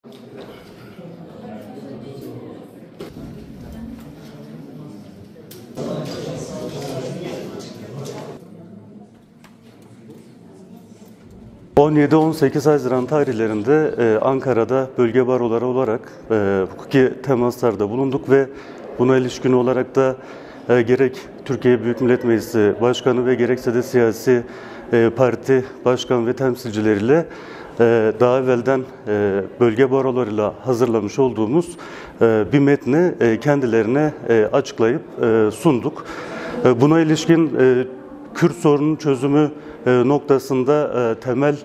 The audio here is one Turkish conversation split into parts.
...17-18 Haziran tarihlerinde Ankara'da bölge baroları olarak hukuki temaslarda bulunduk ve buna ilişkin olarak da gerek Türkiye Büyük Millet Meclisi Başkanı ve gerekse de siyasi parti başkan ve temsilcileriyle daha evvelden bölge barolarıyla hazırlamış olduğumuz bir metni kendilerine açıklayıp sunduk. Buna ilişkin Kürt sorunun çözümü noktasında temel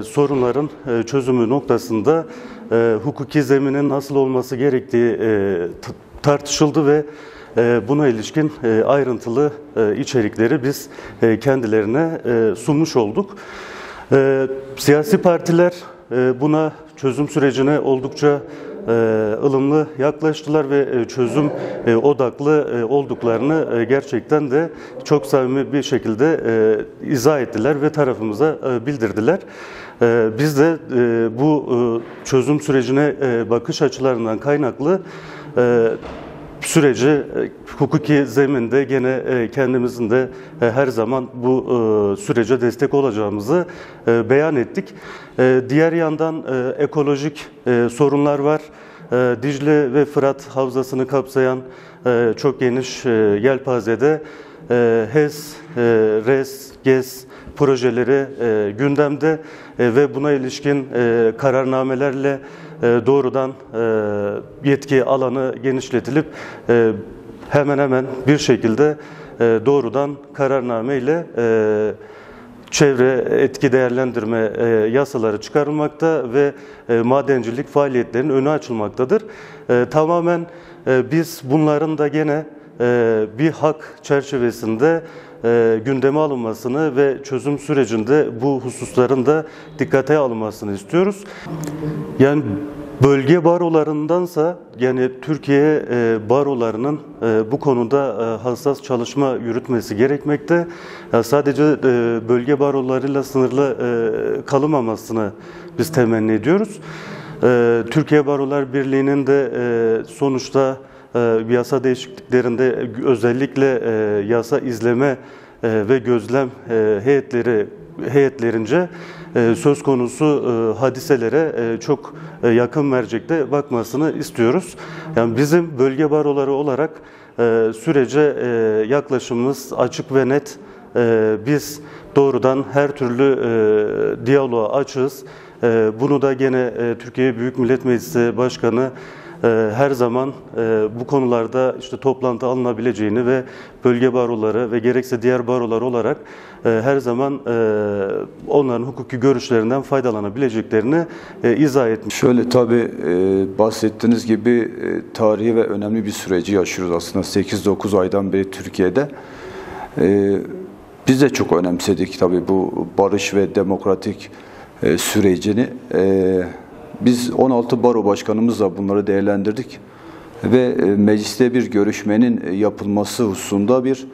sorunların çözümü noktasında hukuki zeminin nasıl olması gerektiği tartışıldı ve buna ilişkin ayrıntılı içerikleri biz kendilerine sunmuş olduk. Siyasi partiler buna çözüm sürecine oldukça ılımlı yaklaştılar ve çözüm odaklı olduklarını gerçekten de çok samimi bir şekilde izah ettiler ve tarafımıza bildirdiler. Biz de bu çözüm sürecine bakış açılarından kaynaklı süreci hukuki zeminde gene kendimizin de her zaman bu sürece destek olacağımızı beyan ettik. Diğer yandan ekolojik sorunlar var. Dicle ve Fırat Havzası'nı kapsayan çok geniş yelpazede HES, RES, GES projeleri gündemde ve buna ilişkin kararnamelerle doğrudan yetki alanı genişletilip hemen hemen bir şekilde doğrudan kararname ile çevre etki değerlendirme yasaları çıkarılmakta ve madencilik faaliyetlerinin önü açılmaktadır. Tamamen biz bunların da gene bir hak çerçevesinde gündeme alınmasını ve çözüm sürecinde bu hususların da dikkate alınmasını istiyoruz. Yani bölge barolarındansa yani Türkiye barolarının bu konuda hassas çalışma yürütmesi gerekmekte. Sadece bölge barolarıyla sınırlı kalınmamasını biz temenni ediyoruz. Türkiye Barolar Birliği'nin de sonuçta yasa değişikliklerinde özellikle yasa izleme ve gözlem heyetlerince söz konusu hadiselere çok yakın mercekte bakmasını istiyoruz. Yani bizim bölge baroları olarak sürece yaklaşımımız açık ve net. Biz doğrudan her türlü diyaloğa açığız. Bunu da gene Türkiye Büyük Millet Meclisi Başkanı her zaman bu konularda işte toplantı alınabileceğini ve bölge baroları ve gerekse diğer barolar olarak her zaman onların hukuki görüşlerinden faydalanabileceklerini izah etmiş. Şöyle tabii bahsettiğiniz gibi tarihi ve önemli bir süreci yaşıyoruz aslında 8-9 aydan beri Türkiye'de. Biz de çok önemsedik tabii bu barış ve demokratik sürecini. Biz 16 baro başkanımızla bunları değerlendirdik ve mecliste bir görüşmenin yapılması hususunda bir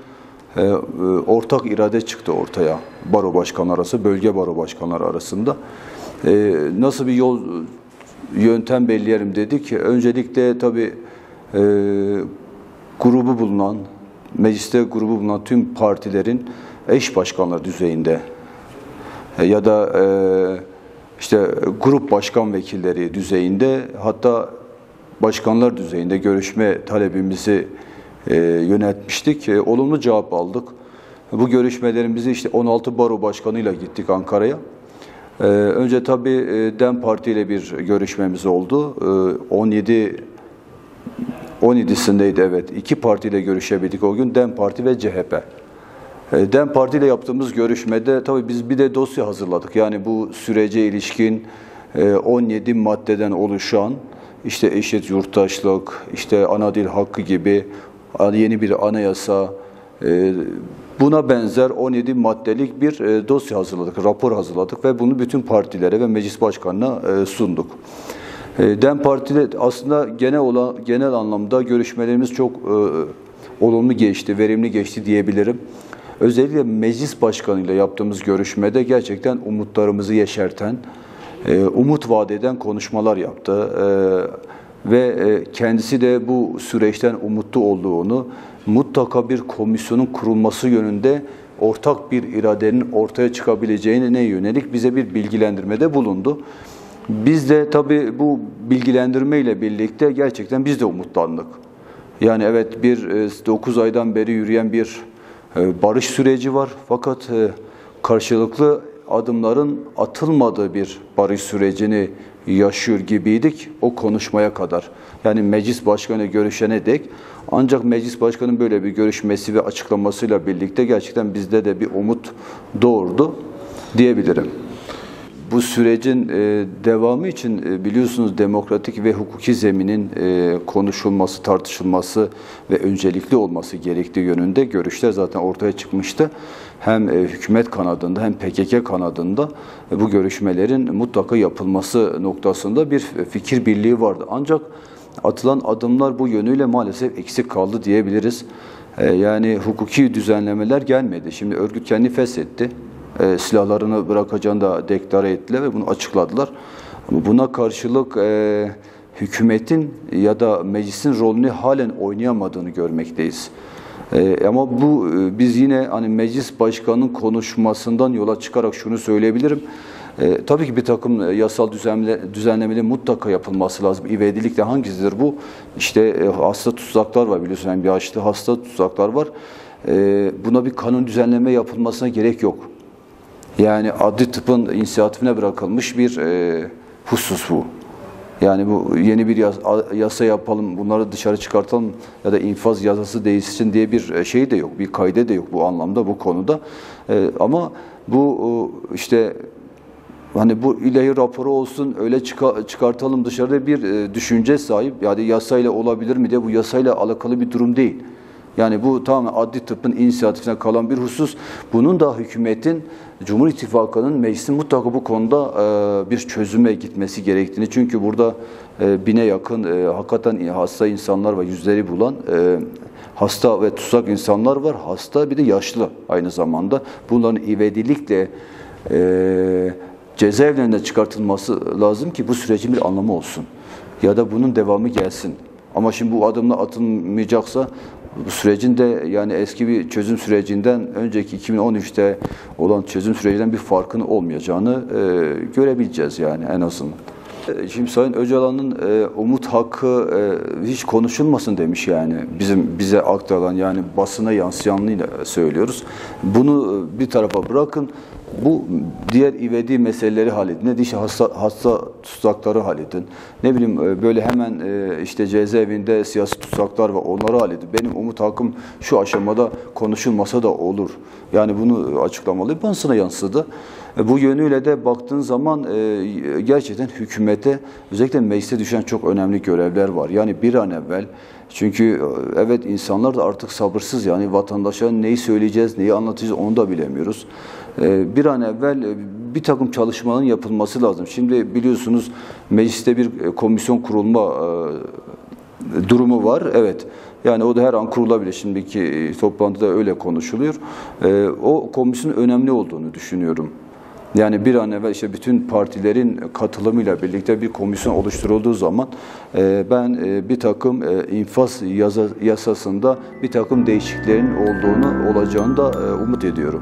ortak irade çıktı ortaya baro başkanları arası, bölge baro başkanları arasında. Nasıl bir yöntem belirleyelim dedik. Öncelikle tabii grubu bulunan, mecliste grubu bulunan tüm partilerin eş başkanları düzeyinde ya da işte grup başkan vekilleri düzeyinde hatta başkanlar düzeyinde görüşme talebimizi yöneltmiştik. Olumlu cevap aldık. Bu görüşmelerimizi işte 16 baro başkanıyla gittik Ankara'ya. Önce tabii DEM Parti ile bir görüşmemiz oldu. 17'sindeydi evet. İki partiyle görüşebildik o gün. DEM Parti ve CHP. DEM Parti ile yaptığımız görüşmede tabii biz bir de dosya hazırladık. Yani bu sürece ilişkin 17 maddeden oluşan işte eşit yurttaşlık, işte ana dil hakkı gibi yeni bir anayasa, buna benzer 17 maddelik bir dosya hazırladık, rapor hazırladık ve bunu bütün partilere ve meclis başkanına sunduk. DEM Parti'de aslında genel anlamda görüşmelerimiz çok olumlu geçti, verimli geçti diyebilirim. Özellikle meclis başkanıyla yaptığımız görüşmede gerçekten umutlarımızı yeşerten, umut vaat eden konuşmalar yaptı. Ve kendisi de bu süreçten umutlu olduğunu, mutlaka bir komisyonun kurulması yönünde ortak bir iradenin ortaya çıkabileceğine yönelik bize bir bilgilendirmede bulundu. Biz de tabii bu bilgilendirme ile birlikte gerçekten biz de umutlandık. Yani evet, bir 9 aydan beri yürüyen bir barış süreci var. Fakat karşılıklı adımların atılmadığı bir barış sürecini yaşıyor gibiydik o konuşmaya kadar. Yani meclis başkanı görüşene dek, ancak meclis başkanının böyle bir görüşmesi ve açıklamasıyla birlikte gerçekten bizde de bir umut doğurdu diyebilirim. Bu sürecin devamı için biliyorsunuz demokratik ve hukuki zeminin konuşulması, tartışılması ve öncelikli olması gerektiği yönünde görüşler zaten ortaya çıkmıştı. Hem hükümet kanadında hem PKK kanadında bu görüşmelerin mutlaka yapılması noktasında bir fikir birliği vardı. Ancak atılan adımlar bu yönüyle maalesef eksik kaldı diyebiliriz. Yani hukuki düzenlemeler gelmedi. Şimdi örgüt kendi feshetti. Silahlarını bırakacağını da deklare ettiler ve bunu açıkladılar. Buna karşılık hükümetin ya da meclisin rolünü halen oynayamadığını görmekteyiz. Ama bu biz yine hani meclis başkanının konuşmasından yola çıkarak şunu söyleyebilirim. Tabii ki bir takım yasal düzenlemeleri mutlaka yapılması lazım. İvedilik de hangisidir bu? İşte hasta tutsaklar var, biliyorsun, yani bir yaşlı hasta tutsaklar var. Buna bir kanun düzenleme yapılmasına gerek yok. Yani adli tıpın inisiyatifine bırakılmış bir husus bu. Yani bu yeni bir yasa yapalım, bunları dışarı çıkartalım ya da infaz yasası değişsin diye bir şey de yok, bir kaide de yok bu anlamda, bu konuda. Ama bu işte hani bu ilahi raporu olsun, öyle çıkartalım dışarıda bir düşünce sahip. Yani yasayla olabilir mi diye, bu yasayla alakalı bir durum değil. Yani bu tamamen adli tıbbın inisiyatifine kalan bir husus. Bunun da hükümetin, Cumhur İttifakı'nın, meclisin mutlaka bu konuda bir çözüme gitmesi gerektiğini. Çünkü burada 1000'e yakın hakikaten hasta insanlar var, yüzleri bulan hasta ve tutsak insanlar var. Hasta, bir de yaşlı aynı zamanda. Bunların ivedilikle cezaevlerine çıkartılması lazım ki bu sürecin bir anlamı olsun. Ya da bunun devamı gelsin. Ama şimdi bu adımla atılmayacaksa bu sürecin de yani eski bir çözüm sürecinden, önceki 2013'te olan çözüm sürecinden bir farkının olmayacağını görebileceğiz yani en azından. Şimdi Sayın Öcalan'ın umut hakkı hiç konuşulmasın demiş, yani bize aktarılan, yani basına yansıyanlığıyla söylüyoruz. Bunu bir tarafa bırakın. Bu diğer ivedi meseleleri halledin. İşte hasta tutsakları halledin. Ne bileyim böyle hemen işte cezaevinde siyasi tutsaklar var, onları halledin. Benim umut hakkım şu aşamada konuşulmasa da olur. Yani bunu açıklamalıyım. Basına yansıdı. Bu yönüyle de baktığın zaman gerçekten hükümete, özellikle meclise düşen çok önemli görevler var. Yani bir an evvel, çünkü evet insanlar da artık sabırsız, yani vatandaşa neyi söyleyeceğiz, neyi anlatacağız onu da bilemiyoruz. Bir an evvel bir takım çalışmaların yapılması lazım. Şimdi biliyorsunuz mecliste bir komisyon kurulma durumu var. Evet. Yani o da her an kurulabilir. Şimdiki toplantıda öyle konuşuluyor. O komisyonun önemli olduğunu düşünüyorum. Yani bir an evvel işte bütün partilerin katılımıyla birlikte bir komisyon oluşturulduğu zaman ben bir takım infaz yasasında bir takım değişikliklerin olacağını da umut ediyorum.